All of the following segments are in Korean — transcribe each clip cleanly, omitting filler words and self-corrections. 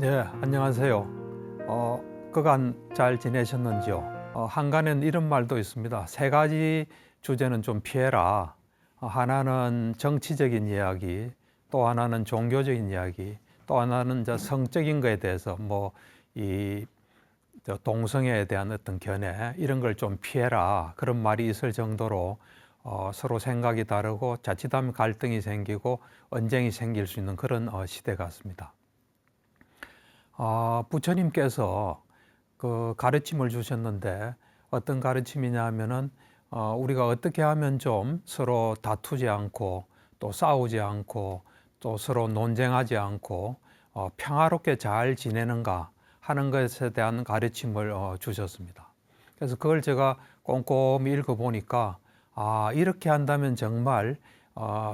네, 안녕하세요. 그간 잘 지내셨는지요? 한간에는 이런 말도 있습니다. 세 가지 주제는 좀 피해라. 하나는 정치적인 이야기, 또 하나는 종교적인 이야기, 또 하나는 성적인 거에 대해서 이 동성애에 대한 어떤 견해 이런 걸 좀 피해라. 그런 말이 있을 정도로 서로 생각이 다르고 자칫하면 갈등이 생기고 언쟁이 생길 수 있는 그런 시대 같습니다. 부처님께서 그 가르침을 주셨는데 어떤 가르침이냐 하면은 우리가 어떻게 하면 좀 서로 다투지 않고 또 싸우지 않고 또 서로 논쟁하지 않고 평화롭게 잘 지내는가 하는 것에 대한 가르침을 주셨습니다. 그래서 그걸 제가 꼼꼼히 읽어보니까 이렇게 한다면 정말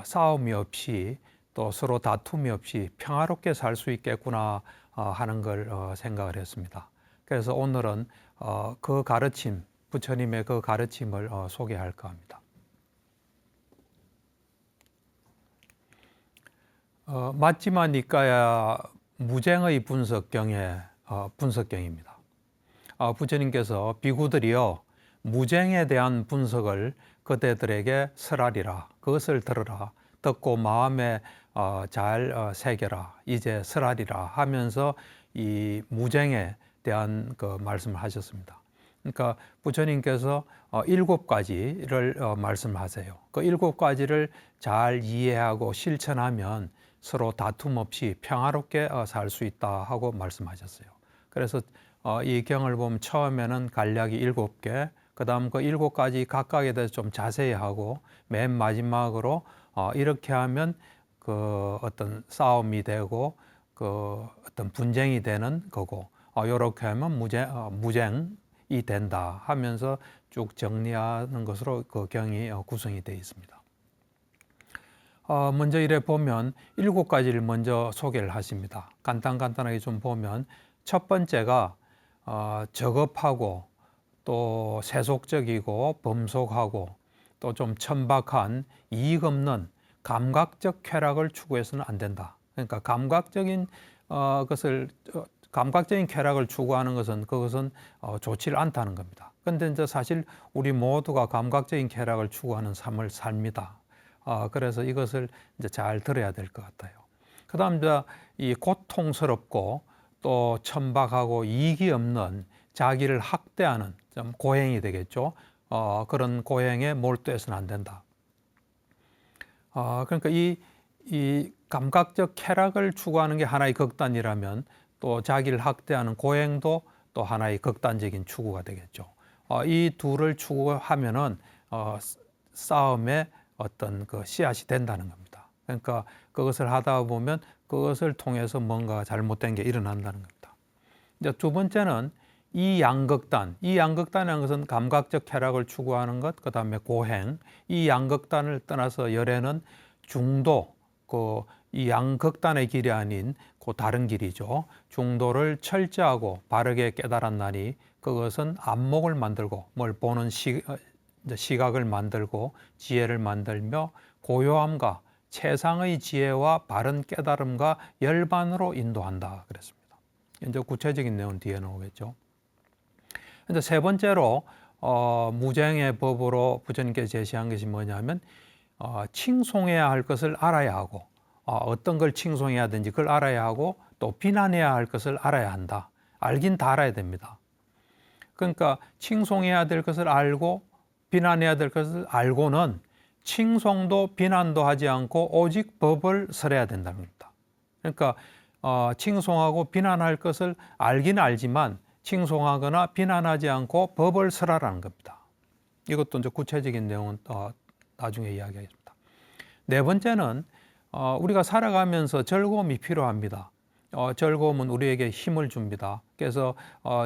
싸움이 없이 또 서로 다툼이 없이 평화롭게 살 수 있겠구나 하는 걸 생각을 했습니다. 그래서 오늘은 그 가르침, 부처님의 그 가르침을 소개할까 합니다. 맞지마 니까야 무쟁의 분석경의 분석경입니다. 부처님께서 비구들이여 무쟁에 대한 분석을 그대들에게 설하리라. 그것을 들으라. 듣고 마음에 잘 새겨라. 이제 설하리라 하면서 이 무쟁에 대한 그 말씀을 하셨습니다. 그러니까 부처님께서 7가지를 말씀하세요. 그 7가지를 잘 이해하고 실천하면 서로 다툼 없이 평화롭게 살 수 있다 하고 말씀하셨어요. 그래서 이 경을 보면 처음에는 간략히 7개, 그 다음 그 7가지 각각에 대해서 좀 자세히 하고 맨 마지막으로 이렇게 하면 그 어떤 싸움이 되고 그 어떤 분쟁이 되는 거고 이렇게 하면 무쟁이 된다 하면서 쭉 정리하는 것으로 그 경이 구성이 되어 있습니다. 먼저 이래 보면 7가지를 먼저 소개를 하십니다. 간단하게 좀 보면 첫 번째가 저급하고 또 세속적이고 범속하고 또 좀 천박한 이익 없는 감각적 쾌락을 추구해서는 안 된다. 그러니까 감각적인 쾌락을 추구하는 것은 그것은 좋지 않다는 겁니다. 그런데 이제 사실 우리 모두가 감각적인 쾌락을 추구하는 삶을 삽니다. 그래서 이것을 이제 잘 들어야 될 것 같아요. 그다음 이제 이 고통스럽고 또 천박하고 이익이 없는 자기를 학대하는 좀 고행이 되겠죠. 그런 고행에 몰두해서는 안 된다. 그러니까 이 감각적 쾌락을 추구하는 게 하나의 극단이라면 또 자기를 학대하는 고행도 또 하나의 극단적인 추구가 되겠죠. 이 둘을 추구하면은 싸움의 어떤 그 씨앗이 된다는 겁니다. 그러니까 그것을 하다 보면 그것을 통해서 뭔가 잘못된 게 일어난다는 겁니다. 이제 두 번째는 이 양극단이라는 것은 감각적 쾌락을 추구하는 것, 그 다음에 고행. 이 양극단을 떠나서 열에는 중도, 이 양극단의 길이 아닌 그 다른 길이죠. 중도를 철저하고 바르게 깨달았나니 그것은 안목을 만들고 뭘 보는 시각을 만들고 지혜를 만들며 고요함과 최상의 지혜와 바른 깨달음과 열반으로 인도한다 그랬습니다. 이제 구체적인 내용은 뒤에 나오겠죠. 근데 세 번째로 무쟁의 법으로 부처님께서 제시한 것이 뭐냐면 칭송해야 할 것을 알아야 하고 어떤 걸 칭송해야 되는지 그걸 알아야 하고 또 비난해야 할 것을 알아야 한다. 알긴 다 알아야 됩니다. 그러니까 칭송해야 될 것을 알고 비난해야 될 것을 알고는 칭송도 비난도 하지 않고 오직 법을 설해야 된다는 겁니다. 그러니까 칭송하고 비난할 것을 알긴 알지만 칭송하거나 비난하지 않고 법을 설하라는 겁니다. 이것도 이제 구체적인 내용은 나중에 이야기하겠습니다. 네 번째는 우리가 살아가면서 즐거움이 필요합니다. 즐거움은 우리에게 힘을 줍니다. 그래서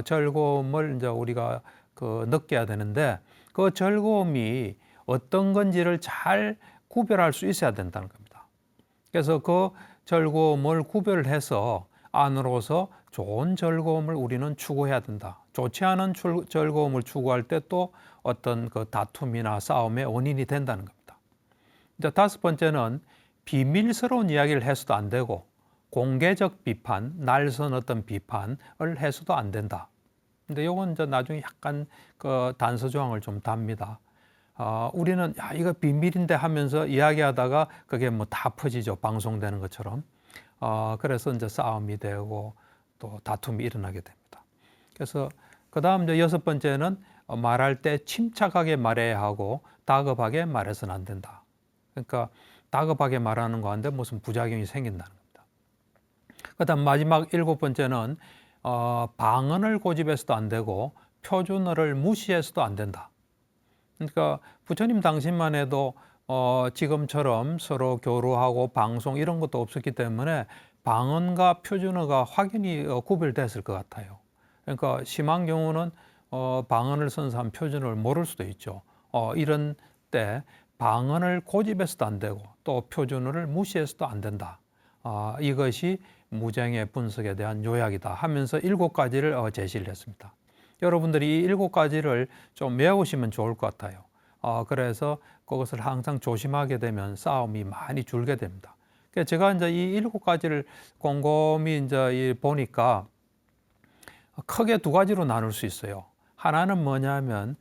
즐거움을 이제 우리가 느껴야 되는데 그 즐거움이 어떤 건지를 잘 구별할 수 있어야 된다는 겁니다. 그래서 그 즐거움을 구별해서 안으로서 좋은 즐거움을 우리는 추구해야 된다. 좋지 않은 즐거움을 추구할 때 또 어떤 그 다툼이나 싸움의 원인이 된다는 겁니다. 이제 다섯 번째는 비밀스러운 이야기를 해서도 안 되고 공개적 비판, 날선 어떤 비판을 해서도 안 된다. 근데 요건 이제 나중에 약간 그 단서 조항을 좀 답니다. 우리는 야, 이거 비밀인데 하면서 이야기하다가 그게 뭐 다 퍼지죠. 방송되는 것처럼. 그래서 이제 싸움이 되고 또 다툼이 일어나게 됩니다. 그래서 그다음 이제 6번째는 말할 때 침착하게 말해야 하고 다급하게 말해서는 안 된다. 그러니까 다급하게 말하는 거 한데 무슨 부작용이 생긴다는 겁니다. 그다음 마지막 7번째는 방언을 고집해서도 안 되고 표준어를 무시해서도 안 된다. 그러니까 부처님 당시만 해도 지금처럼 서로 교류하고 방송 이런 것도 없었기 때문에 방언과 표준어가 확연히 구별됐을 것 같아요. 그러니까 심한 경우는 방언을 쓴 사람 표준어를 모를 수도 있죠. 이런 때 방언을 고집해서도 안 되고 또 표준어를 무시해서도 안 된다. 이것이 무쟁의 분석에 대한 요약이다 하면서 7가지를 제시를 했습니다. 여러분들이 이 7가지를 좀 외우시면 좋을 것 같아요. 그래서 그것을 항상 조심하게 되면 싸움이 많이 줄게 됩니다. 그래서 제가 이제 이 7가지를 곰곰이 이제 보니까 크게 2가지로 나눌 수 있어요. 하나는 뭐냐면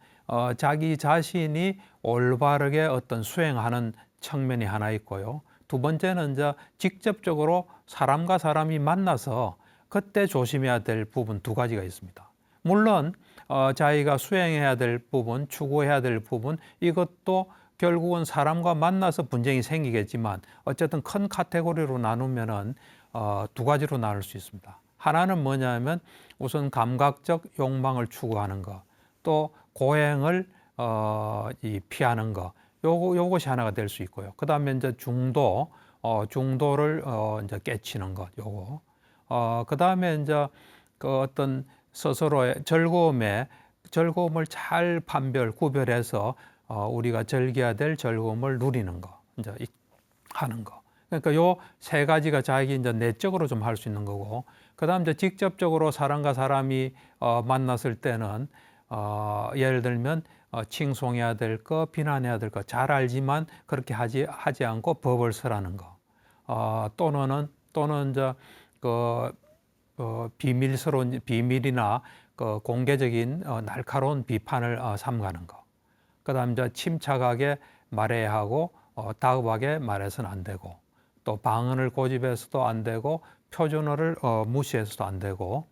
자기 자신이 올바르게 어떤 수행하는 측면이 하나 있고요. 2번째는 이제 직접적으로 사람과 사람이 만나서 그때 조심해야 될 부분 2가지가 있습니다. 물론 자기가 수행해야 될 부분, 추구해야 될 부분 이것도 결국은 사람과 만나서 분쟁이 생기겠지만 어쨌든 큰 카테고리로 나누면은 2가지로 나눌 수 있습니다. 하나는 뭐냐면 우선 감각적 욕망을 추구하는 것, 또 고행을 피하는 것, 요것이 하나가 될 수 있고요. 그 다음에 이제 중도를 이제 깨치는 것, 요거. 그 다음에 이제 그 어떤 스스로의 즐거움을 잘 구별해서 우리가 즐겨야 될 즐거움을 누리는 거, 이제 하는 거. 그러니까 요 3가지가 자기 이제 내적으로 좀 할 수 있는 거고, 그다음 이제 직접적으로 사람과 사람이 만났을 때는 예를 들면 칭송해야 될 거, 비난해야 될 거 잘 알지만 그렇게 하지 않고 법을 설하는 거, 또는 이제 비밀이나 그 공개적인 날카로운 비판을 삼가는 거. 그다음 이제 침착하게 말해야 하고 다급하게 말해서는 안 되고, 또 방언을 고집해서도 안 되고 표준어를 무시해서도 안 되고.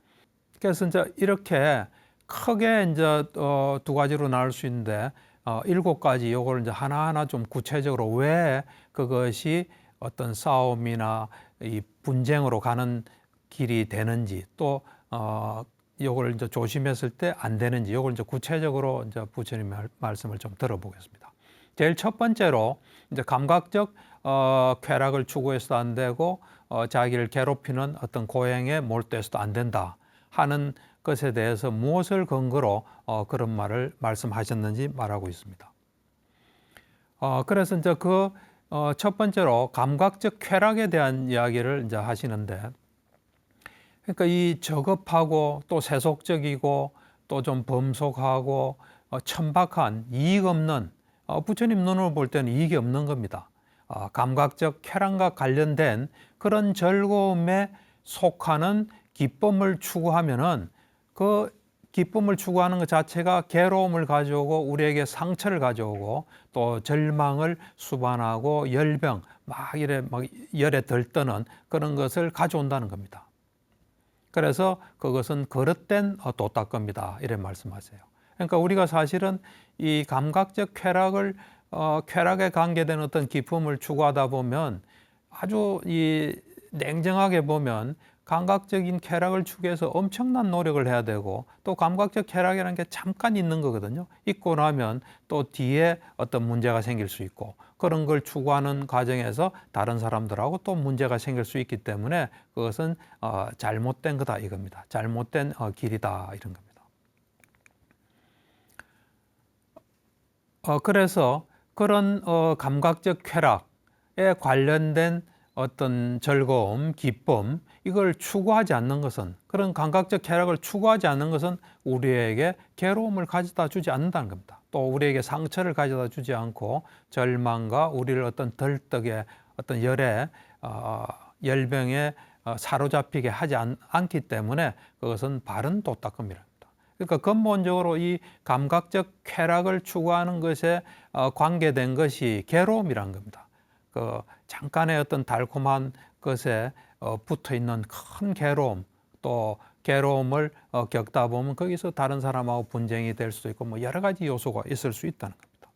그래서 이제 이렇게 크게 이제 2가지로 나눌 수 있는데 7가지 요걸 이제 하나하나 좀 구체적으로 왜 그것이 어떤 싸움이나 이 분쟁으로 가는 길이 되는지, 또 요걸 이제 조심했을 때 안 되는지, 요걸 이제 구체적으로 이제 부처님의 말씀을 좀 들어보겠습니다. 제일 첫 번째로 이제 감각적 쾌락을 추구해서도 안 되고 자기를 괴롭히는 어떤 고행에 몰두해서도 안 된다 하는 것에 대해서 무엇을 근거로 그런 말을 말씀하셨는지 말하고 있습니다. 그래서 이제 그 첫 번째로 감각적 쾌락에 대한 이야기를 이제 하시는데, 그러니까 이 저급하고 또 세속적이고 또 좀 범속하고 천박한 이익 없는, 부처님 눈으로 볼 때는 이익이 없는 겁니다. 감각적 쾌락과 관련된 그런 즐거움에 속하는 기쁨을 추구하면은 그 기쁨을 추구하는 것 자체가 괴로움을 가져오고 우리에게 상처를 가져오고 또 절망을 수반하고 열병 막 열에 들떠는 그런 것을 가져온다는 겁니다. 그래서 그것은 거릇된 도닦겁니다. 이런 말씀하세요. 그러니까 우리가 사실은 이 감각적 쾌락에 관계된 어떤 기쁨을 추구하다 보면 아주 냉정하게 보면 감각적인 쾌락을 추구해서 엄청난 노력을 해야 되고, 또 감각적 쾌락이라는 게 잠깐 있는 거거든요. 있고 나면 또 뒤에 어떤 문제가 생길 수 있고, 그런 걸 추구하는 과정에서 다른 사람들하고 또 문제가 생길 수 있기 때문에 그것은 잘못된 거다 이겁니다. 잘못된 길이다 이런 겁니다. 그래서 그런 감각적 쾌락에 관련된 어떤 즐거움, 기쁨, 이걸 추구하지 않는 것은, 그런 감각적 쾌락을 추구하지 않는 것은 우리에게 괴로움을 가져다 주지 않는다는 겁니다. 또 우리에게 상처를 가져다 주지 않고 절망과 우리를 어떤 들떡에 어떤 열병에 사로잡히게 하지 않기 때문에 그것은 바른 도닦음이랍니다. 그러니까 근본적으로 이 감각적 쾌락을 추구하는 것에 관계된 것이 괴로움이란 겁니다. 그 잠깐의 어떤 달콤한 것에 붙어 있는 큰 괴로움, 또 괴로움을 겪다 보면 거기서 다른 사람하고 분쟁이 될 수도 있고 뭐 여러 가지 요소가 있을 수 있다는 겁니다.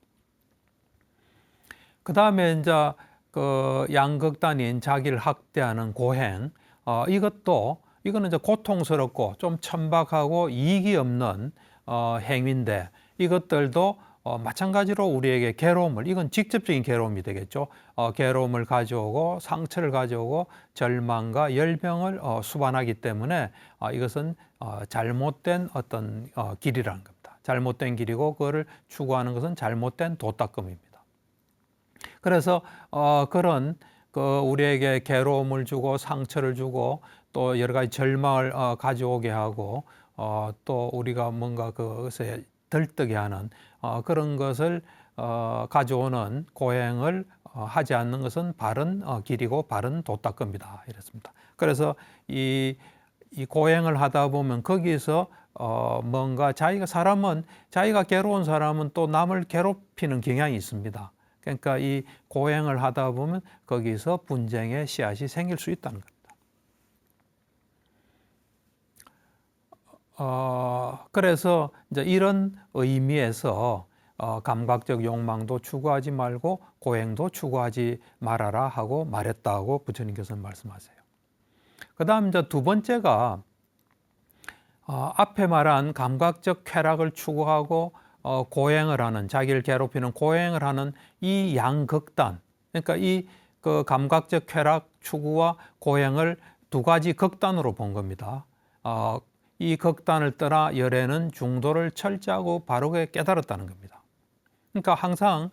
그 다음에 이제 그 양극단인 자기를 학대하는 고행, 이거는 이제 고통스럽고 좀 천박하고 이익이 없는 행위인데 이것들도 마찬가지로 우리에게 괴로움을, 이건 직접적인 괴로움이 되겠죠. 괴로움을 가져오고 상처를 가져오고 절망과 열병을 수반하기 때문에 이것은 잘못된 어떤 길이라는 겁니다. 잘못된 길이고 그거를 추구하는 것은 잘못된 도닦음입니다. 그래서 그런 우리에게 괴로움을 주고 상처를 주고 또 여러 가지 절망을 가져오게 하고 또 우리가 뭔가 그것에 들뜨게 하는 그런 것을 가져오는 고행을 하지 않는 것은 바른 길이고 바른 도닦음이다 이랬습니다. 그래서 이 고행을 하다 보면 거기서 뭔가 자기가 괴로운 사람은 또 남을 괴롭히는 경향이 있습니다. 그러니까 이 고행을 하다 보면 거기서 분쟁의 씨앗이 생길 수 있다는 겁니다. 그래서 이제 이런 의미에서 감각적 욕망도 추구하지 말고 고행도 추구하지 말아라 하고 말했다고 부처님께서는 말씀하세요. 그 다음 이제 두 번째가 앞에 말한 감각적 쾌락을 추구하고 고행을 하는, 자기를 괴롭히는 고행을 하는 이 양극단, 그러니까 이 그 감각적 쾌락 추구와 고행을 두 가지 극단으로 본 겁니다. 이 극단을 떠나 열애는 중도를 철저하고 바르게 깨달았다는 겁니다. 그러니까 항상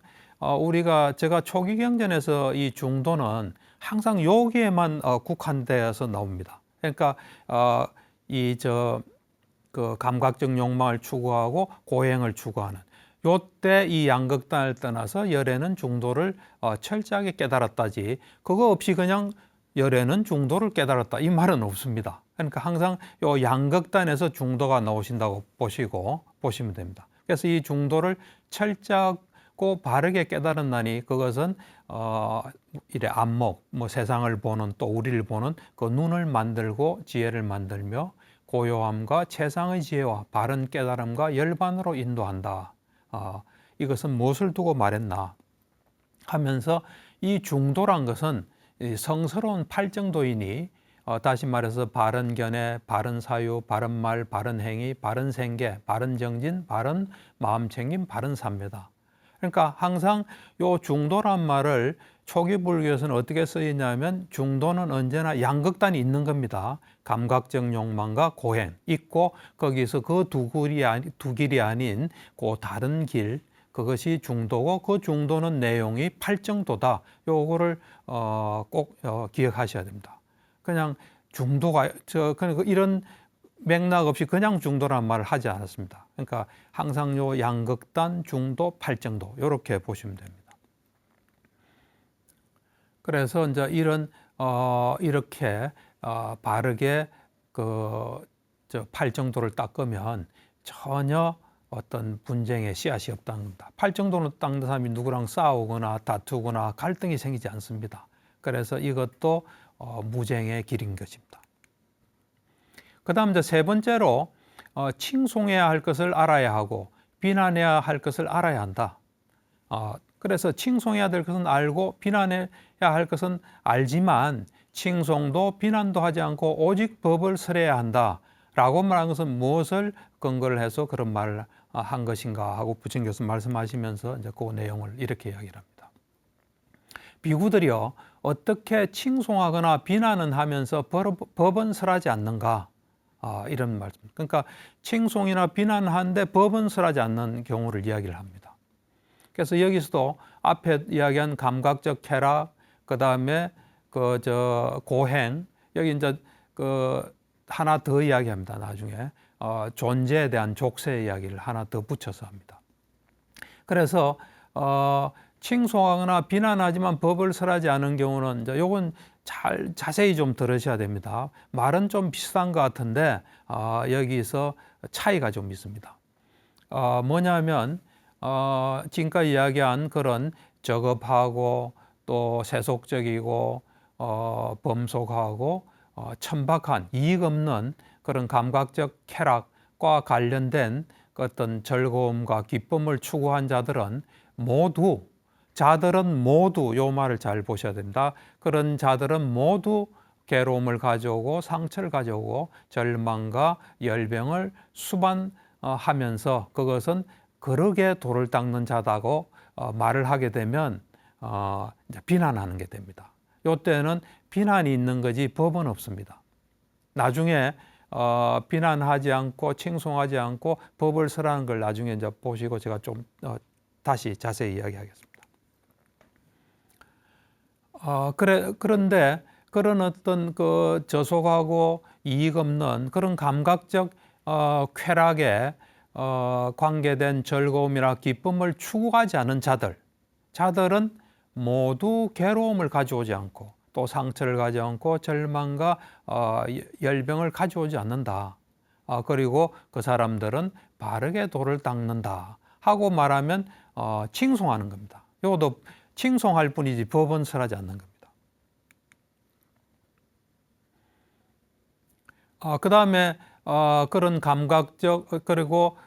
제가 초기 경전에서 이 중도는 항상 여기에만 국한되어서 나옵니다. 그러니까 그 감각적 욕망을 추구하고 고행을 추구하는 요때 이 양극단을 떠나서 열애는 중도를 철저하게 깨달았다지 그거 없이 그냥 열애는 중도를 깨달았다 이 말은 없습니다. 그러니까 항상 요 양극단에서 중도가 나오신다고 보시면 됩니다. 그래서 이 중도를 철저하고 바르게 깨달았나니 그것은 이래 안목, 뭐 세상을 보는 또 우리를 보는 그 눈을 만들고 지혜를 만들며 고요함과 최상의 지혜와 바른 깨달음과 열반으로 인도한다. 이것은 무엇을 두고 말했나 하면서 이 중도란 것은 성스러운 팔정도이니 다시 말해서 바른 견해, 바른 사유, 바른 말, 바른 행위, 바른 생계, 바른 정진, 바른 마음챙김, 바른 삼매다. 그러니까 항상 요 중도란 말을 초기 불교에서는 어떻게 쓰이냐면 중도는 언제나 양극단이 있는 겁니다. 감각적 욕망과 고행 있고 거기서 그 두 길이 아닌 그 다른 길, 그것이 중도고 그 중도는 내용이 팔정도다. 요거를 꼭 기억하셔야 됩니다. 그냥 중도가 그냥 이런 맥락 없이 그냥 중도란 말을 하지 않았습니다. 그러니까 항상 요 양극단, 중도, 팔정도 이렇게 보시면 됩니다. 그래서 이제 이렇게 바르게 팔정도를 닦으면 전혀 어떤 분쟁의 씨앗이 없다는 겁니다. 팔정도를 닦는 사람이 누구랑 싸우거나 다투거나 갈등이 생기지 않습니다. 그래서 이것도 무쟁의 길인 것입니다. 그 다음 이제 세 번째로 칭송해야 할 것을 알아야 하고 비난해야 할 것을 알아야 한다. 그래서 칭송해야 될 것은 알고 비난해야 할 것은 알지만 칭송도 비난도 하지 않고 오직 법을 설해야 한다라고 말한 것은 무엇을 근거를 해서 그런 말을 한 것인가 하고 부처님께서 말씀하시면서 이제 그 내용을 이렇게 이야기를 합니다. 비구들이요 어떻게 칭송하거나 비난은 하면서 법은 설하지 않는가? 이런 말씀. 그러니까 칭송이나 비난하는데 법은 설하지 않는 경우를 이야기를 합니다. 그래서 여기서도 앞에 이야기한 감각적 쾌락, 그 다음에 고행, 여기 이제 하나 더 이야기합니다. 나중에 존재에 대한 족쇄 이야기를 하나 더 붙여서 합니다. 그래서 칭송하거나 비난하지만 법을 설하지 않은 경우는 이제 요건 잘 자세히 좀 들으셔야 됩니다. 말은 좀 비슷한 것 같은데 여기서 차이가 좀 있습니다. 뭐냐면 지금까지 이야기한 그런 저급하고 또 세속적이고 범속하고 천박한 이익 없는 그런 감각적 쾌락과 관련된 어떤 즐거움과 기쁨을 추구한 자들은 모두 요 말을 잘 보셔야 됩니다. 그런 자들은 모두 괴로움을 가져오고 상처를 가져오고 절망과 열병을 수반하면서 그것은 거룩의 돌을 닦는 자다고 말을 하게 되면 이제 비난하는 게 됩니다. 이때는 비난이 있는 거지 법은 없습니다. 나중에 비난하지 않고 칭송하지 않고 법을 설하는 걸 나중에 이제 보시고 제가 좀 다시 자세히 이야기하겠습니다. 그런데 그런 어떤 그 저속하고 이익 없는 그런 감각적 쾌락에 관계된 즐거움이나 기쁨을 추구하지 않은 자들은 모두 괴로움을 가져오지 않고 또 상처를 가져오지 않고 절망과 열병을 가져오지 않는다. 그리고 그 사람들은 바르게 돌을 닦는다 하고 말하면 칭송하는 겁니다. 이것도 칭송할 뿐이지 법은 설하지 않는 겁니다. 그 다음에 그런 감각적 그리고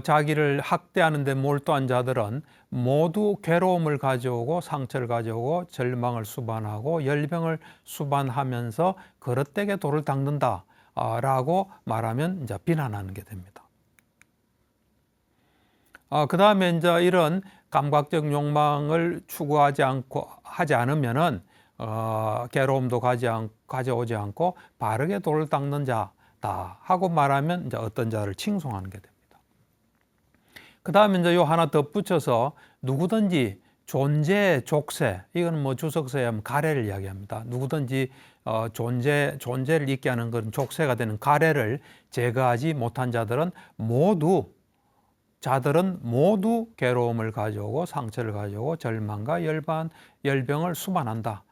자기를 학대하는 데 몰두한 자들은 모두 괴로움을 가져오고 상처를 가져오고 절망을 수반하고 열병을 수반하면서 그릇되게 돌을 닦는다 라고 말하면 이제 비난하는 게 됩니다. 그 다음에 이제 이런 감각적 욕망을 추구하지 않으면은 괴로움도 가져오지 않고 바르게 돌을 닦는 자다 하고 말하면 이제 어떤 자를 칭송하는 게 됩니다. 그 다음에 이제 요 하나 덧붙여서 누구든지 존재의 족쇄, 이건 뭐 주석서에 하면 가래를 이야기합니다. 누구든지 존재를 있게 하는 그런 족쇄가 되는 가래를 제거하지 못한 자들은 모두 괴로움을 가져오고 상처를 가져오고 절망과 열병을 수반한다.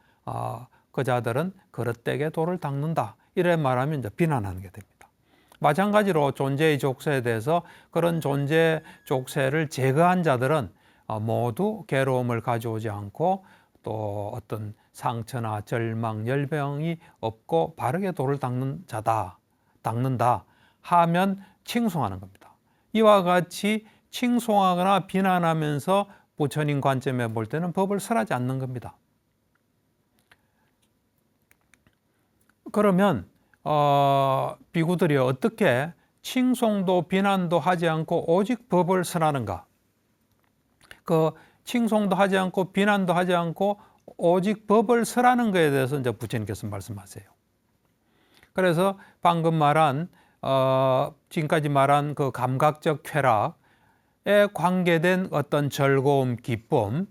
그 자들은 그릇되게 돌을 닦는다. 이래 말하면 이제 비난하는 게 됩니다. 마찬가지로 존재의 족쇄에 대해서 그런 존재 족쇄를 제거한 자들은 모두 괴로움을 가져오지 않고 또 어떤 상처나 절망, 열병이 없고 바르게 돌을 닦는다 하면 칭송하는 겁니다. 이와 같이 칭송하거나 비난하면서 부처님 관점에 볼 때는 법을 설하지 않는 겁니다. 그러면 비구들이 어떻게 칭송도 비난도 하지 않고 오직 법을 설하는가? 그 칭송도 하지 않고 비난도 하지 않고 오직 법을 설하는 것에 대해서 이제 부처님께서 말씀하세요. 그래서 방금 말한 지금까지 말한 그 감각적 쾌락에 관계된 어떤 즐거움, 기쁨,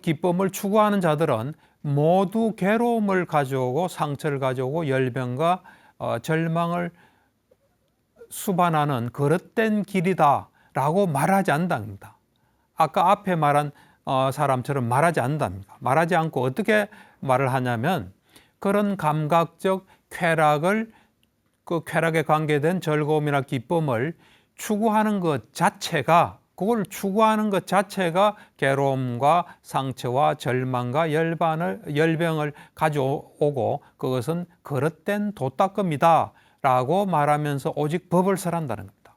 기쁨을 추구하는 자들은 모두 괴로움을 가져오고 상처를 가져오고 열병과 절망을 수반하는 그릇된 길이다라고 말하지 않는답니다. 아까 앞에 말한 사람처럼 말하지 않는답니다. 말하지 않고 어떻게 말을 하냐면 그런 감각적 쾌락에 관계된 즐거움이나 기쁨을 추구하는 것 자체가 괴로움과 상처와 절망과 열병을 가져오고 그것은 그릇된 도닦음이다 라고 말하면서 오직 법을 설한다는 겁니다.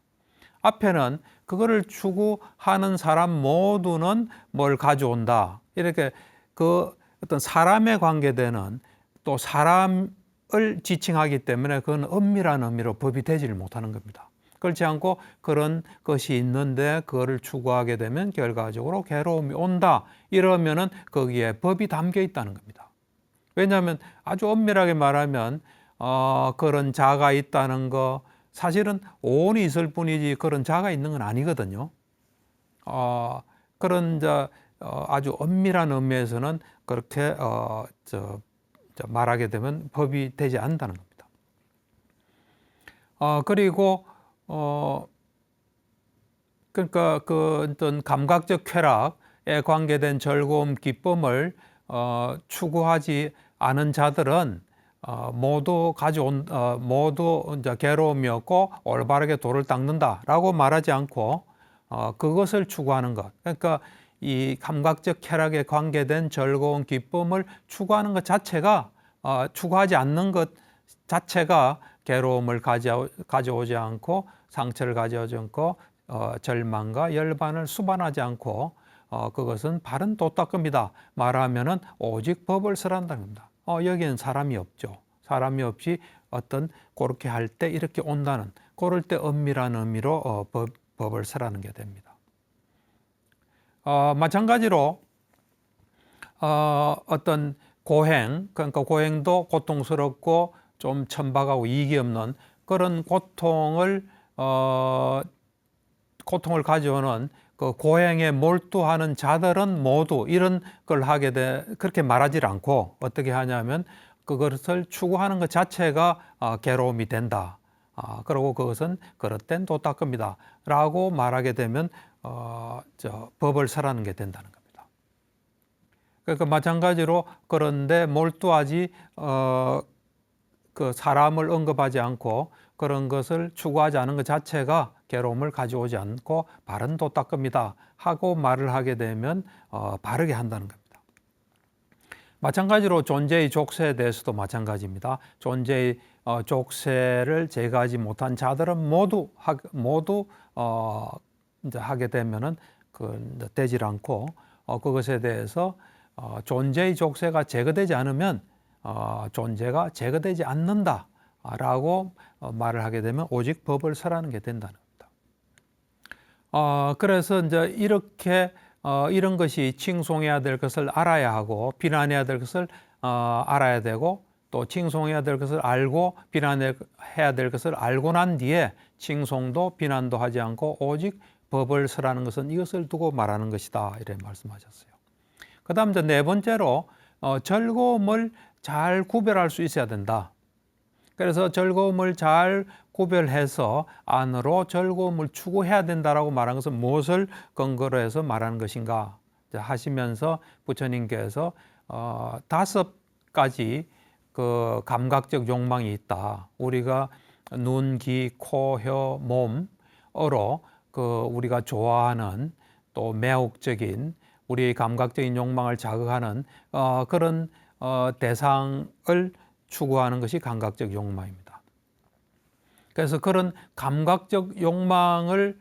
앞에는 그거를 추구하는 사람 모두는 뭘 가져온다. 이렇게 그 어떤 사람에 관계되는 또 사람을 지칭하기 때문에 그건 엄밀한 의미로 법이 되지를 못하는 겁니다. 그렇지 않고 그런 것이 있는데 그거를 추구하게 되면 결과적으로 괴로움이 온다. 이러면은 거기에 법이 담겨 있다는 겁니다. 왜냐하면 아주 엄밀하게 말하면 그런 자가 있다는 거 사실은 오온이 있을 뿐이지 그런 자가 있는 건 아니거든요. 그런 아주 엄밀한 의미에서는 그렇게 말하게 되면 법이 되지 않는다는 겁니다. 그리고 그러니까 그 어떤 감각적 쾌락에 관계된 즐거움, 기쁨을 추구하지 않은 자들은 모두 이제 괴로움이었고 올바르게 도를 닦는다라고 말하지 않고 그것을 추구하는 것. 그러니까 이 감각적 쾌락에 관계된 즐거운 기쁨을 추구하는 것 자체가 추구하지 않는 것 자체가 괴로움을 가져오지 않고 상처를 가져오지 않고 절망과 열반을 수반하지 않고 그것은 바른 도닦음이다 말하면은 오직 법을 설한다는 겁니다. 여기는 사람이 없죠. 사람이 없이 어떤 그렇게 할 때 이렇게 온다는 그럴 때 엄밀한 의미로 법을 설하는 게 됩니다. 마찬가지로 어떤 고행, 그러니까 고행도 고통스럽고 좀 천박하고 이익이 없는 그런 고통을 가져오는 그 고행에 몰두하는 자들은 모두 이런 걸 그렇게 말하지 않고 어떻게 하냐면 그것을 추구하는 것 자체가 괴로움이 된다. 그리고 그것은 그릇된 도닦음이다 라고 말하게 되면 법을 설하는 게 된다는 겁니다. 그러니까 마찬가지로 그런데 몰두하지 그 사람을 언급하지 않고 그런 것을 추구하지 않은 것 자체가 괴로움을 가져오지 않고 바른 도닦음이다 하고 말을 하게 되면 바르게 한다는 겁니다. 마찬가지로 존재의 족쇄에 대해서도 마찬가지입니다. 존재의 족쇄를 제거하지 못한 자들은 모두 이제 하게 되면은 되질 않고 그것에 대해서 존재의 족쇄가 제거되지 않으면 존재가 제거되지 않는다라고 말을 하게 되면 오직 법을 설하는 게 된다는 겁니다. 그래서 이제 이렇게 이런 것이 칭송해야 될 것을 알아야 하고 비난해야 될 것을 알아야 되고 또 칭송해야 될 것을 알고 비난해야 될 것을 알고 난 뒤에 칭송도 비난도 하지 않고 오직 법을 설하는 것은 이것을 두고 말하는 것이다 이렇게 말씀하셨어요. 그 다음 이제 네 번째로 즐거움을 잘 구별할 수 있어야 된다. 그래서 즐거움을 잘 구별해서 안으로 즐거움을 추구해야 된다라고 말한 것은 무엇을 근거로 해서 말하는 것인가 하시면서 부처님께서 5가지 그 감각적 욕망이 있다. 우리가 눈, 귀, 코, 혀, 몸으로 그 우리가 좋아하는 또 매혹적인 우리의 감각적인 욕망을 자극하는 그런 대상을 추구하는 것이 감각적 욕망입니다. 그래서 그런 감각적 욕망을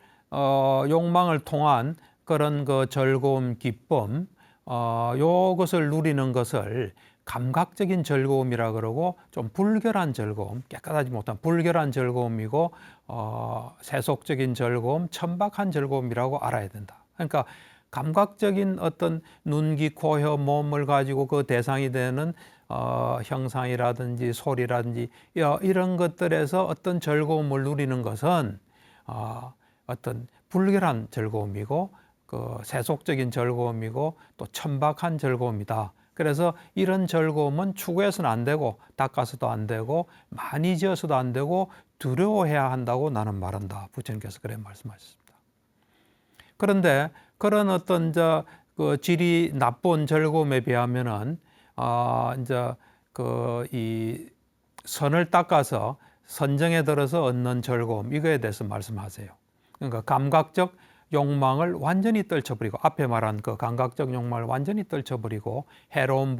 통한 그런 그 즐거움, 기쁨, 요것을 누리는 것을 감각적인 즐거움이라 그러고 좀 불결한 즐거움, 깨끗하지 못한 불결한 즐거움이고 세속적인 즐거움, 천박한 즐거움이라고 알아야 된다. 그러니까 감각적인 어떤 눈, 귀, 코, 혀, 몸을 가지고 그 대상이 되는 형상이라든지 소리라든지 이런 것들에서 어떤 즐거움을 누리는 것은 어떤 불결한 즐거움이고 그 세속적인 즐거움이고 또 천박한 즐거움이다. 그래서 이런 즐거움은 추구해서는 안 되고 닦아서도 안 되고 많이 지어서도 안 되고 두려워해야 한다고 나는 말한다. 부처님께서 그래 말씀하셨습니다. 그런데 그런 어떤 그 질이 나쁜 즐거움에 비하면은 이제 이 선을 닦아서 선정에 들어서 얻는 즐거움 이거에 대해서 말씀하세요. 그러니까 감각적 욕망을 완전히 떨쳐버리고 앞에 말한 그 감각적 욕망을 완전히 떨쳐버리고 해로운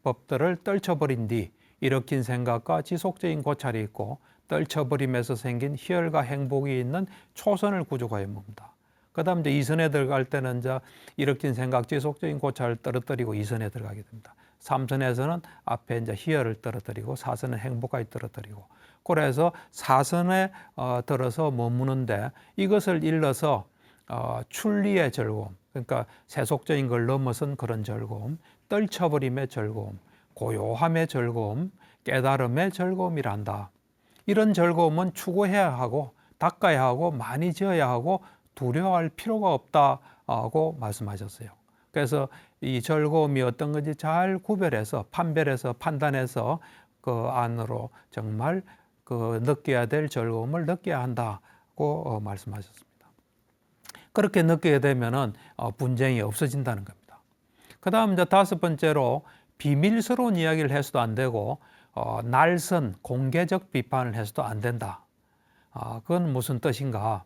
법들을 떨쳐버린 뒤 일으킨 생각과 지속적인 고찰이 있고 떨쳐버림에서 생긴 희열과 행복이 있는 초선을 구족하여 봅니다. 그 다음 이제 이선에 들어갈 때는 이제 일으킨 생각, 지속적인 고찰을 떨어뜨리고 이선에 들어가게 됩니다. 3선에서는 앞에 이제 희열을 떨어뜨리고 4선은 행복까지 떨어뜨리고 그래서 4선에 들어서 머무는데 이것을 일러서 출리의 즐거움, 그러니까 세속적인 걸 넘어선 그런 즐거움, 떨쳐버림의 즐거움, 고요함의 즐거움, 깨달음의 즐거움이란다. 이런 즐거움은 추구해야 하고 닦아야 하고 많이 지어야 하고 두려워할 필요가 없다고 말씀하셨어요. 그래서 이 즐거움이 어떤 건지 잘 구별해서 판별해서 판단해서 그 안으로 정말 그 느껴야 될 즐거움을 느껴야 한다고 말씀하셨습니다. 그렇게 느끼게 되면은 분쟁이 없어진다는 겁니다. 그다음 이제 다섯 번째로 비밀스러운 이야기를 해서도 안 되고 날선 공개적 비판을 해서도 안 된다. 그건 무슨 뜻인가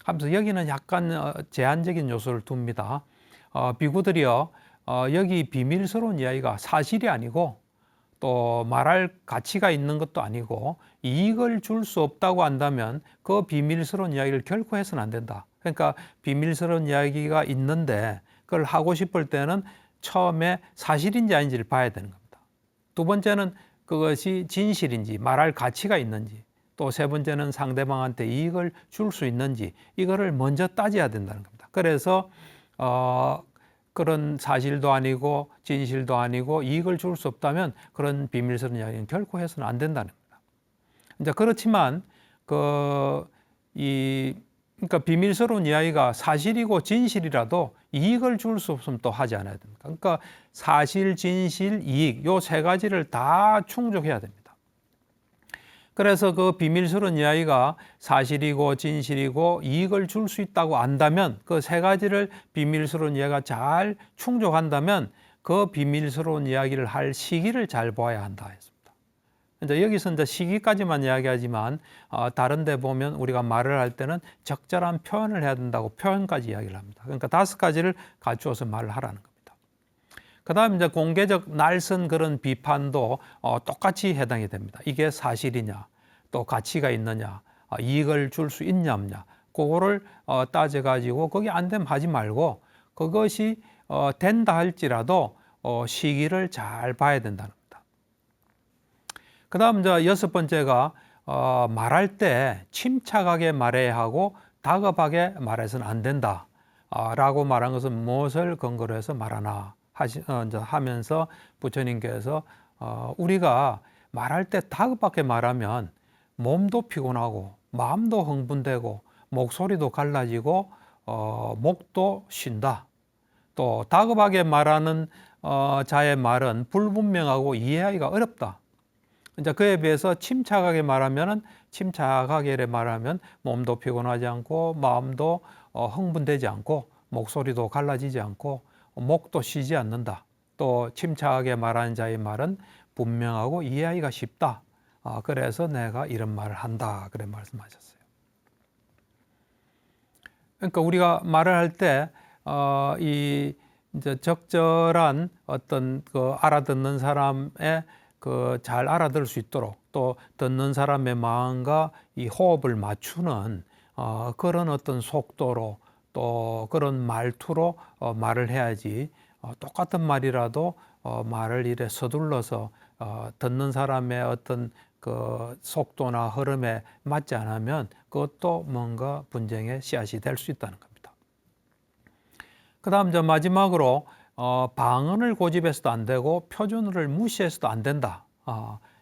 하면서 여기는 약간 제한적인 요소를 둡니다. 비구들이요, 여기 비밀스러운 이야기가 사실이 아니고 또 말할 가치가 있는 것도 아니고 이익을 줄 수 없다고 한다면 그 비밀스러운 이야기를 결코 해서는 안 된다. 그러니까 비밀스러운 이야기가 있는데 그걸 하고 싶을 때는 처음에 사실인지 아닌지를 봐야 되는 겁니다. 두 번째는 그것이 진실인지 말할 가치가 있는지, 또 세 번째는 상대방한테 이익을 줄 수 있는지 이거를 먼저 따져야 된다는 겁니다. 그래서 그런 사실도 아니고 진실도 아니고 이익을 줄 수 없다면 그런 비밀스러운 이야기는 결코 해서는 안 된다는 겁니다. 이제 그렇지만 그러니까 비밀스러운 이야기가 사실이고 진실이라도 이익을 줄 수 없으면 또 하지 않아야 됩니다. 그러니까 사실, 진실, 이익 요 세 가지를 다 충족해야 됩니다. 그래서 그 비밀스러운 이야기가 사실이고 진실이고 이익을 줄 수 있다고 안다면 그 세 가지를 비밀스러운 이야기가 잘 충족한다면 그 비밀스러운 이야기를 할 시기를 잘 보아야 한다 했습니다. 이제 여기서 이제 시기까지만 이야기하지만 다른 데 보면 우리가 말을 할 때는 적절한 표현을 해야 된다고 표현까지 이야기를 합니다. 그러니까 다섯 가지를 갖추어서 말을 하라는 겁니다. 그 다음 이제 공개적 날선 그런 비판도 똑같이 해당이 됩니다. 이게 사실이냐, 또 가치가 있느냐, 이익을 줄 수 있냐 없냐, 그거를 따져가지고 거기 안 되면 하지 말고 그것이 된다 할지라도 시기를 잘 봐야 된다는 겁니다. 그 다음 이제 여섯 번째가 말할 때 침착하게 말해야 하고 다급하게 말해서는 안 된다 라고 말한 것은 무엇을 근거로 해서 말하나 하면서 부처님께서 우리가 말할 때 다급하게 말하면 몸도 피곤하고 마음도 흥분되고 목소리도 갈라지고 목도 쉰다. 또 다급하게 말하는 자의 말은 불분명하고 이해하기가 어렵다. 이제 그에 비해서 침착하게 말하면 몸도 피곤하지 않고 마음도 흥분되지 않고 목소리도 갈라지지 않고 목도 쉬지 않는다. 또 침착하게 말하는 자의 말은 분명하고 이해하기가 쉽다. 그래서 내가 이런 말을 한다. 그래 말씀하셨어요. 그러니까 우리가 말을 할 때 이제 적절한 어떤 그 알아듣는 사람의 그 잘 알아들을 수 있도록 또 듣는 사람의 마음과 이 호흡을 맞추는 그런 어떤 속도로 또 그런 말투로 말을 해야지 똑같은 말이라도 말을 이래 서둘러서 듣는 사람의 어떤 그 속도나 흐름에 맞지 않으면 그것도 뭔가 분쟁의 씨앗이 될 수 있다는 겁니다. 그 다음 이제 마지막으로 방언을 고집해서도 안 되고 표준어를 무시해서도 안 된다.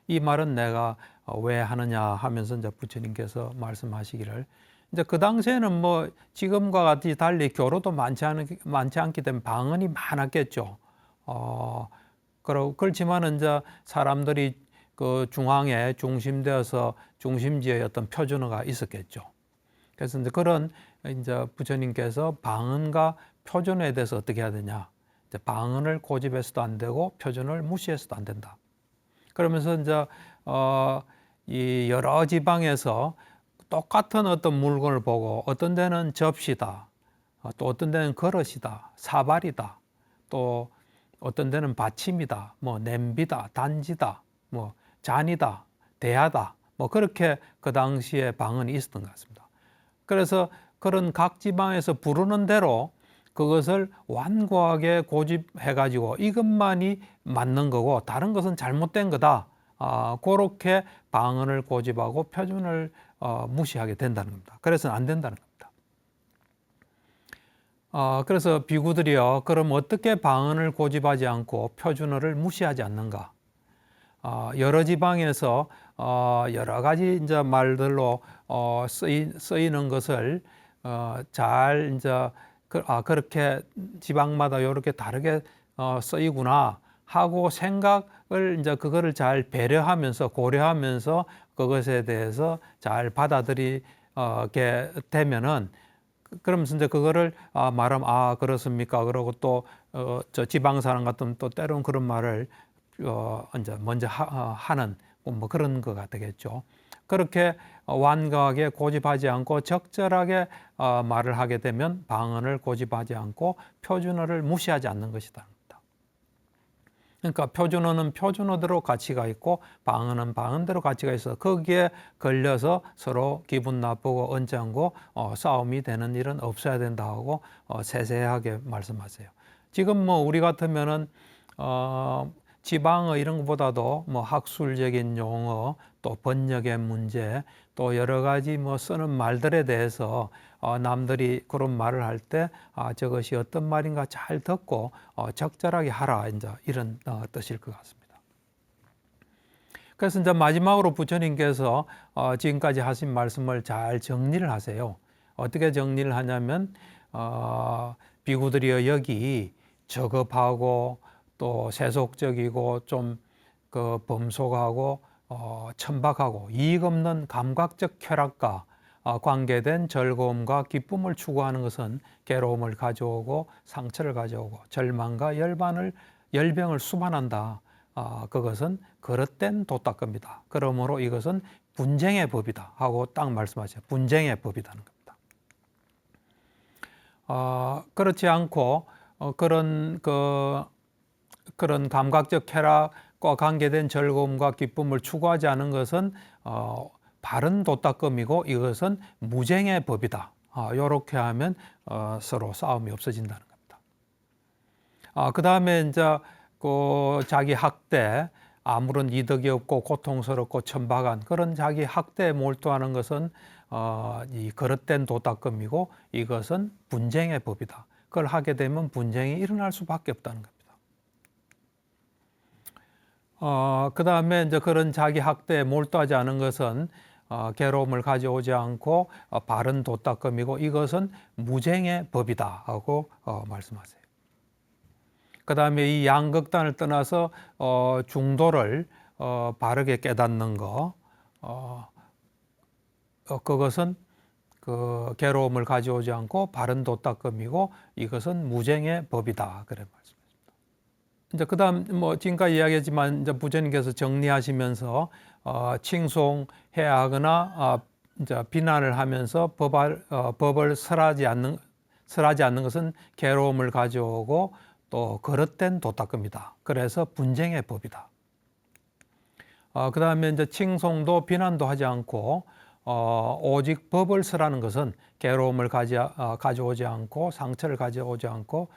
이 말은 내가 왜 하느냐 하면서 이제 부처님께서 말씀하시기를 이제 그 당시에는 뭐 지금과 같이 달리 교로도 많지 않기 때문에 방언이 많았겠죠. 그렇지만 이제 사람들이 그 중앙에 중심되어서 중심지의 어떤 표준어가 있었겠죠. 그래서 이제 그런 이제 부처님께서 방언과 표준어에 대해서 어떻게 해야 되냐. 이제 방언을 고집해서도 안 되고 표준어를 무시해서도 안 된다. 그러면서 이제 이 여러 지방에서 똑같은 어떤 물건을 보고 어떤 데는 접시다, 또 어떤 데는 그릇이다, 사발이다, 또 어떤 데는 받침이다, 뭐 냄비다, 단지다, 뭐 잔이다, 대야다, 뭐 그렇게 그 당시에 방언이 있었던 것 같습니다. 그래서 그런 각 지방에서 부르는 대로 그것을 완고하게 고집해가지고 이것만이 맞는 거고 다른 것은 잘못된 거다. 그렇게 방언을 고집하고 표준을 무시하게 된다는 겁니다. 그래서는 안 된다는 겁니다. 그래서 비구들이요, 그럼 어떻게 방언을 고집하지 않고 표준어를 무시하지 않는가? 여러 지방에서 여러 가지 이제 말들로 쓰이는 것을 잘 이제 그렇게 지방마다 이렇게 다르게 쓰이구나 하고 생각을 이제 그거를 잘 배려하면서 고려하면서 그것에 대해서 잘 받아들이게 되면은 그러면서 이제 그거를 말하면 그렇습니까? 그러고 또 저 지방 사람 같으면 또 때로는 그런 말을 이제 먼저 하는 뭐 그런 거가 되겠죠. 그렇게 완곡하게 고집하지 않고 적절하게 말을 하게 되면 방언을 고집하지 않고 표준어를 무시하지 않는 것이다. 그러니까 표준어는 표준어대로 가치가 있고 방언은 방언대로 가치가 있어 거기에 걸려서 서로 기분 나쁘고 언짢고 싸움이 되는 일은 없어야 된다고 세세하게 말씀하세요. 지금 뭐 우리 같으면은 지방어 이런 것보다도 뭐 학술적인 용어 또 번역의 문제 또 여러 가지 뭐 쓰는 말들에 대해서 남들이 그런 말을 할 때 저것이 어떤 말인가 잘 듣고 적절하게 하라 이제 이런 뜻일 것 같습니다. 그래서 이제 마지막으로 부처님께서 지금까지 하신 말씀을 잘 정리를 하세요. 어떻게 정리를 하냐면 비구들이여 여기 저급하고 또 세속적이고 좀 그 범속하고 천박하고 이익 없는 감각적 쾌락과 관계된 즐거움과 기쁨을 추구하는 것은 괴로움을 가져오고 상처를 가져오고 절망과 열병을 수반한다. 그것은 그릇된 도닦입니다. 그러므로 이것은 분쟁의 법이다 하고 딱 말씀하셔요. 분쟁의 법이라는 겁니다. 그렇지 않고 그런 감각적 쾌락과 관계된 즐거움과 기쁨을 추구하지 않은 것은 바른 도닦음이고 이것은 무쟁의 법이다. 이렇게 하면 서로 싸움이 없어진다는 겁니다. 그 다음에 이제 그 자기 학대, 아무런 이득이 없고 고통스럽고 천박한 그런 자기 학대에 몰두하는 것은 이 그릇된 도닦음이고 이것은 분쟁의 법이다. 그걸 하게 되면 분쟁이 일어날 수밖에 없다는 겁니다. 그 다음에 이제 그런 자기 학대에 몰두하지 않은 것은 괴로움을 가져오지 않고 바른 도닦음이고 이것은 무쟁의 법이다 하고 말씀하세요. 그 다음에 이 양극단을 떠나서 중도를 바르게 깨닫는 거 그것은 그 괴로움을 가져오지 않고 바른 도닦음이고 이것은 무쟁의 법이다 그래 말씀. 이제 그다음 뭐 지금까지 이야기했지만 이제 부처님께서 정리하시면서 칭송해야 하거나 이제 비난을 하면서 법을 설하지 않는 것은 괴로움을 가져오고 또 그릇된 도닦음이다. 그래서 분쟁의 법이다. 그다음에 이제 칭송도 비난도 하지 않고 오직 법을 설하는 것은 괴로움을 가져오지 않고 상처를 가져오지 않고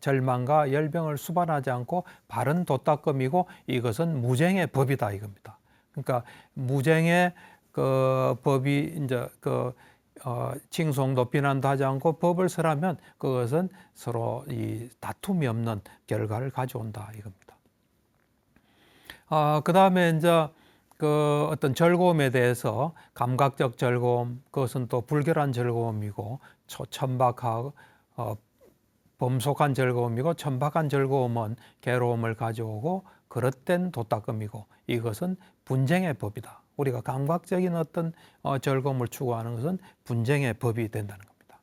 절망과 열병을 수반하지 않고 바른 도닦음이고 이것은 무쟁의 법이다 이겁니다. 그러니까 무쟁의 그 법이 이제 칭송도 비난도 하지 않고 법을 설하면 그것은 서로 이 다툼이 없는 결과를 가져온다 이겁니다. 그 다음에 이제 그 어떤 즐거움에 대해서 감각적 즐거움, 그것은 또 불결한 즐거움이고 천박하고 범속한 즐거움이고 천박한 즐거움은 괴로움을 가져오고 그릇된 도닦음이고 이것은 분쟁의 법이다. 우리가 감각적인 어떤 즐거움을 추구하는 것은 분쟁의 법이 된다는 겁니다.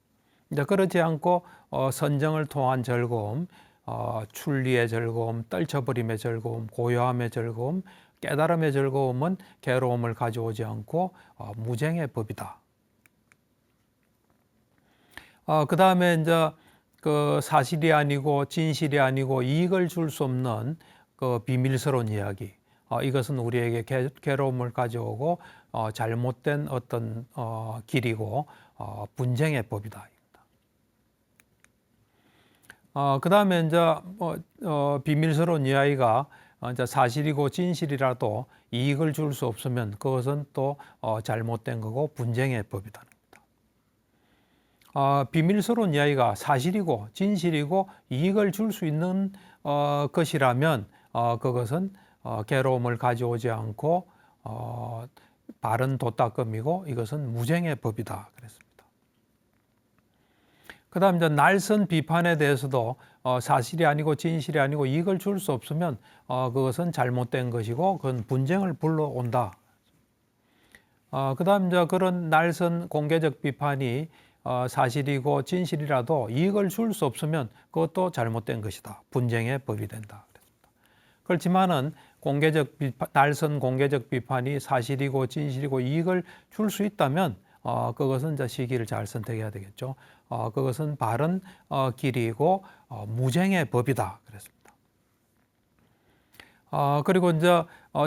이제 그렇지 않고 선정을 통한 즐거움, 출리의 즐거움, 떨쳐버림의 즐거움, 고요함의 즐거움, 깨달음의 즐거움은 괴로움을 가져오지 않고 무쟁의 법이다. 그 다음에 이제 그 사실이 아니고 진실이 아니고 이익을 줄 수 없는 그 비밀스러운 이야기. 이것은 우리에게 괴로움을 가져오고 잘못된 어떤 길이고 분쟁의 법이다. 그 다음에 이제 비밀스러운 이야기가 이제 사실이고 진실이라도 이익을 줄 수 없으면 그것은 또 잘못된 거고 분쟁의 법이다. 비밀스러운 이야기가 사실이고 진실이고 이익을 줄 수 있는 것이라면 그것은 괴로움을 가져오지 않고 바른 도닦음이고 이것은 무쟁의 법이다 그랬습니다. 그 다음 이제 날선 비판에 대해서도 사실이 아니고 진실이 아니고 이익을 줄 수 없으면 그것은 잘못된 것이고 그건 분쟁을 불러온다. 그 다음 이제 그런 날선 공개적 비판이 사실이고 진실이라도 이익을 줄 수 없으면 그것도 잘못된 것이다. 분쟁의 법이 된다. 그렇지만은 날선 공개적 비판이 사실이고 진실이고 이익을 줄 수 있다면 그것은 이제 시기를 잘 선택해야 되겠죠. 그것은 바른 길이고 무쟁의 법이다. 그랬습니다. 그리고 이제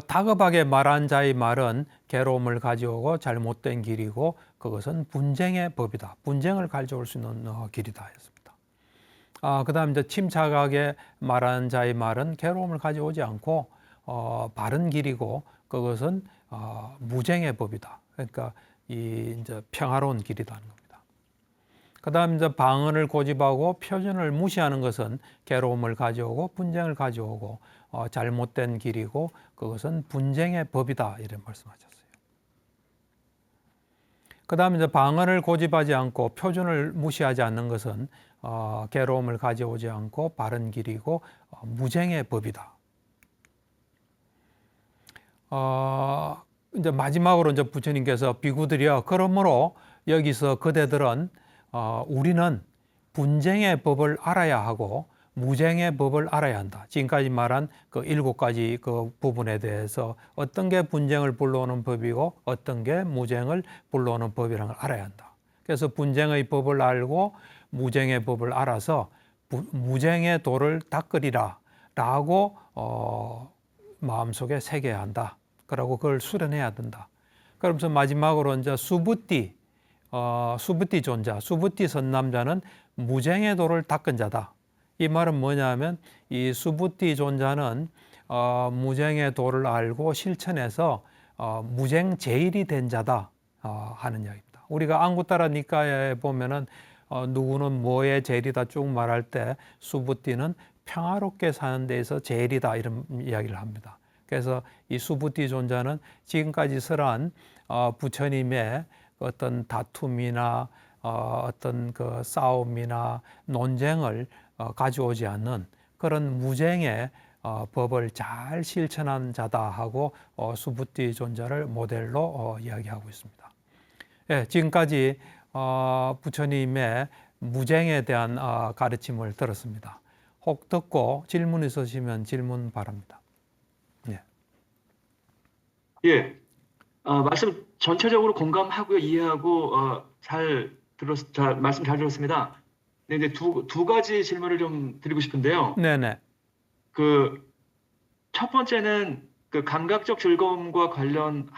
다급하게 말한 자의 말은 괴로움을 가져오고 잘못된 길이고 그것은 분쟁의 법이다. 분쟁을 가져올 수 있는 길이다 했습니다. 그다음 이제 침착하게 말한 자의 말은 괴로움을 가져오지 않고 바른 길이고 그것은 무쟁의 법이다. 그러니까 이 이제 평화로운 길이라는 겁니다. 그다음 이제 방언을 고집하고 표준을 무시하는 것은 괴로움을 가져오고 분쟁을 가져오고 잘못된 길이고 그것은 분쟁의 법이다 이런 말씀하셨어요. 그다음 이제 방언을 고집하지 않고 표준을 무시하지 않는 것은 괴로움을 가져오지 않고 바른 길이고 무쟁의 법이다. 이제 마지막으로 이제 부처님께서 비구들이여 그러므로 여기서 그대들은 우리는 분쟁의 법을 알아야 하고 무쟁의 법을 알아야 한다. 지금까지 말한 그 7가지 그 부분에 대해서 어떤 게 분쟁을 불러오는 법이고 어떤 게 무쟁을 불러오는 법이라는 걸 알아야 한다. 그래서 분쟁의 법을 알고 무쟁의 법을 알아서 무쟁의 도를 닦으리라 라고 마음속에 새겨야 한다. 그러고 그걸 수련해야 된다. 그러면서 마지막으로 이제 수부띠 존자, 수부띠 선남자는 무쟁의 도를 닦은 자다. 이 말은 뭐냐면 이 수부띠 존자는 무쟁의 도를 알고 실천해서 무쟁제일이 된 자다 하는 이야기입니다. 우리가 앙구따라 니까에 보면은 누구는 뭐의 제일이다 쭉 말할 때 수부띠는 평화롭게 사는 데에서 제일이다 이런 이야기를 합니다. 그래서 이 수부띠 존자는 지금까지 설한 부처님의 어떤 다툼이나 어떤 그 싸움이나 논쟁을 가져오지 않는 그런 무쟁의 법을 잘 실천한 자다 하고 수부띠 존자를 모델로 이야기하고 있습니다. 예, 지금까지 부처님의 무쟁에 대한 가르침을 들었습니다. 혹 듣고 질문 있으시면 질문 바랍니다. 예, 말씀 전체적으로 공감하고요, 이해하고 말씀 잘 들었습니다. 네, 이제 두 가지 질문을 좀 드리고 싶은데요. 네네. 첫 번째는 그 감각적 즐거움과 관련한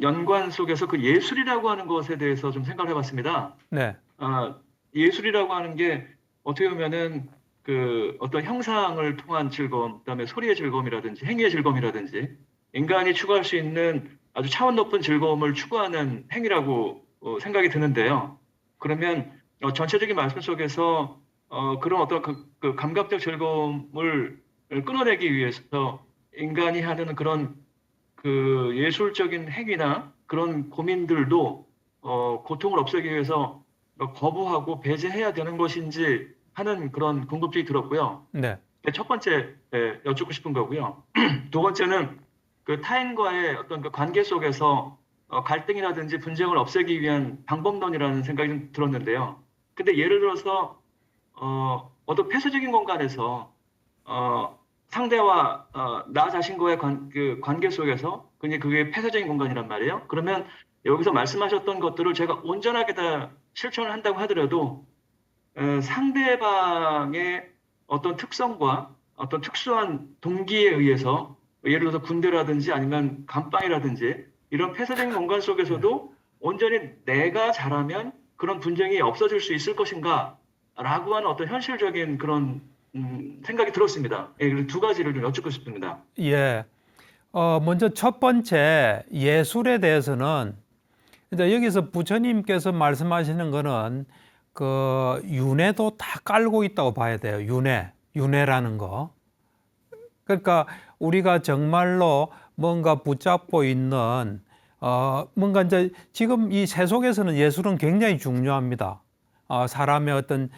연관 속에서 그 예술이라고 하는 것에 대해서 좀 생각을 해봤습니다. 네. 예술이라고 하는 게 어떻게 보면은 그 어떤 형상을 통한 즐거움, 그다음에 소리의 즐거움이라든지 행위의 즐거움이라든지 인간이 추구할 수 있는 아주 차원 높은 즐거움을 추구하는 행위라고 생각이 드는데요. 그러면 전체적인 말씀 속에서 그런 어떤 그 감각적 즐거움을 끊어내기 위해서 인간이 하는 그런 그 예술적인 행위나 그런 고민들도 고통을 없애기 위해서 거부하고 배제해야 되는 것인지 하는 그런 궁금증이 들었고요. 네. 첫 번째 여쭙고 싶은 거고요. 두 번째는 그 타인과의 어떤 그 관계 속에서 갈등이라든지 분쟁을 없애기 위한 방법론이라는 생각이 좀 들었는데요. 근데 예를 들어서 어떤 폐쇄적인 공간에서 상대와 나 자신과의 그 관계 속에서 그게 폐쇄적인 공간이란 말이에요. 그러면 여기서 말씀하셨던 것들을 제가 온전하게 다 실천을 한다고 하더라도 상대방의 어떤 특성과 어떤 특수한 동기에 의해서 예를 들어서 군대라든지 아니면 감방이라든지 이런 폐쇄적인 공간 속에서도 온전히 내가 잘하면 그런 분쟁이 없어질 수 있을 것인가 라고 하는 어떤 현실적인 그런 생각이 들었습니다. 예, 그래서 두 가지를 좀 여쭙고 싶습니다. 예. 먼저 첫 번째 예술에 대해서는 이제 여기서 부처님께서 말씀하시는 거는 그 윤회도 다 깔고 있다고 봐야 돼요. 윤회라는 거. 그러니까 우리가 정말로 뭔가 붙잡고 있는 뭔가 이제 지금 이 세속에서는 예술은 굉장히 중요합니다. 사람의 어떤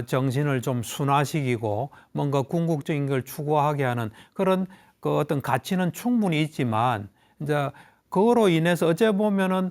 정신을 좀 순화시키고 뭔가 궁극적인 걸 추구하게 하는 그런 그 어떤 가치는 충분히 있지만 이제 그거로 인해서 어째 보면은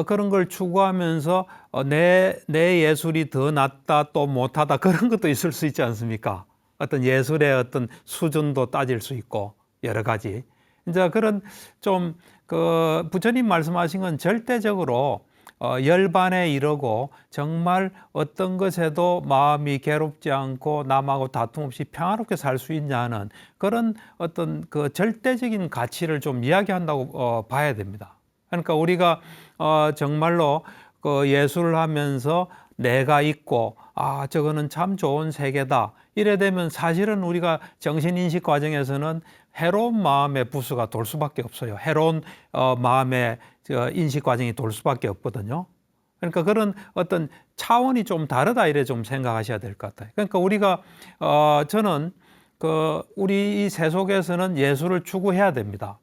그런 걸 추구하면서 내 예술이 더 낫다 또 못하다 그런 것도 있을 수 있지 않습니까? 어떤 예술의 어떤 수준도 따질 수 있고 여러 가지. 이제 그런 좀 그 부처님 말씀하신 건 절대적으로 열반에 이르고 정말 어떤 것에도 마음이 괴롭지 않고 남하고 다툼 없이 평화롭게 살 수 있냐는 그런 어떤 그 절대적인 가치를 좀 이야기한다고 봐야 됩니다. 그러니까 우리가 정말로 그 예술을 하면서 내가 있고 저거는 참 좋은 세계다 이래 되면 사실은 우리가 정신인식 과정에서는 해로운 마음의 부수가 돌 수밖에 없어요. 해로운 마음의 인식 과정이 돌 수밖에 없거든요. 그러니까 그런 어떤 차원이 좀 다르다 이래 좀 생각하셔야 될 것 같아요. 그러니까 우리가 저는 그 우리 이 세속에서는 예술을 추구해야 됩니다.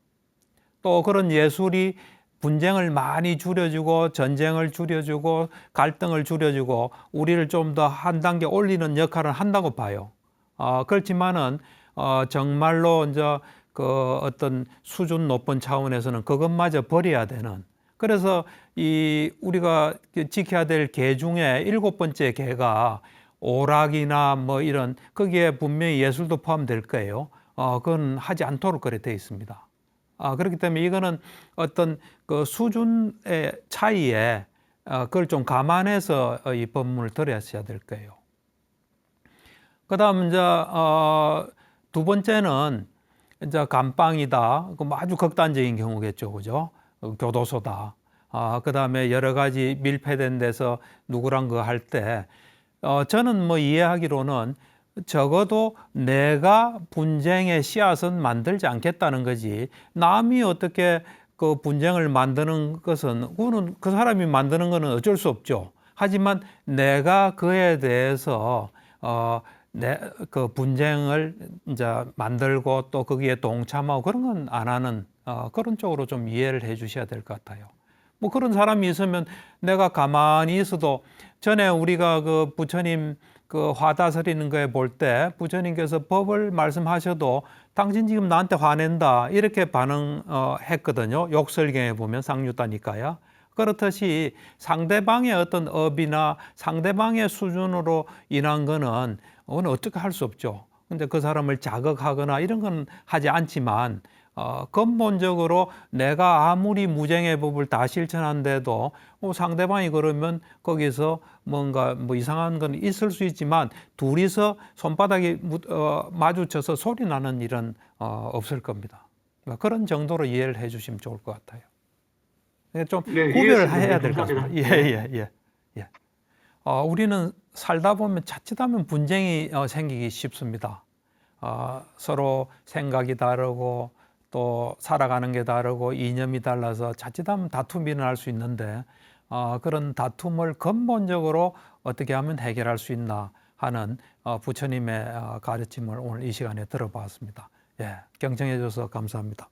또 그런 예술이 분쟁을 많이 줄여주고 전쟁을 줄여주고 갈등을 줄여주고 우리를 좀 더 한 단계 올리는 역할을 한다고 봐요. 그렇지만은 정말로 이제 그 어떤 수준 높은 차원에서는 그것마저 버려야 되는. 그래서 이 우리가 지켜야 될 계 중에 7번째 계가 오락이나 뭐 이런 거기에 분명히 예술도 포함될 거예요. 그건 하지 않도록 그래 돼 있습니다. 그렇기 때문에 이거는 어떤 그 수준의 차이에 그걸 좀 감안해서 이 법문을 들으셔야 될 거예요. 그다음 이제 두 번째는 이제 감방이다. 아주 극단적인 경우겠죠, 그죠? 교도소다. 그다음에 여러 가지 밀폐된 데서 누구랑 그 할 때 저는 뭐 이해하기로는 적어도 내가 분쟁의 씨앗은 만들지 않겠다는 거지. 남이 어떻게 그 분쟁을 만드는 것은 그거는 그 사람이 만드는 거는 어쩔 수 없죠. 하지만 내가 그에 대해서 그 분쟁을 이제 만들고 또 거기에 동참하고 그런 건 안 하는 그런 쪽으로 좀 이해를 해 주셔야 될 것 같아요. 뭐 그런 사람이 있으면 내가 가만히 있어도 전에 우리가 그 부처님 그 화다스리는 거에 볼 때 부처님께서 법을 말씀하셔도 당신 지금 나한테 화낸다 이렇게 반응했거든요. 욕설경에 보면 상류다니까요. 그렇듯이 상대방의 어떤 업이나 상대방의 수준으로 인한 거는 그건 어떻게 할 수 없죠. 근데 그 사람을 자극하거나 이런 건 하지 않지만 근본적으로 내가 아무리 무쟁의 법을 다 실천한데도 상대방이 그러면 거기서 뭔가 뭐 이상한 건 있을 수 있지만 둘이서 손바닥이 마주쳐서 소리 나는 일은 없을 겁니다. 그런 정도로 이해를 해 주시면 좋을 것 같아요. 좀 네, 구별을 이해했습니다. 해야 네, 될 것 감사합니다. 같습니다. 예. 우리는 살다 보면 자칫하면 분쟁이 생기기 쉽습니다. 서로 생각이 다르고 또 살아가는 게 다르고 이념이 달라서 자칫하면 다툼이 일어날 수 있는데 그런 다툼을 근본적으로 어떻게 하면 해결할 수 있나 하는 부처님의 가르침을 오늘 이 시간에 들어봤습니다. 예, 경청해 주셔서 감사합니다.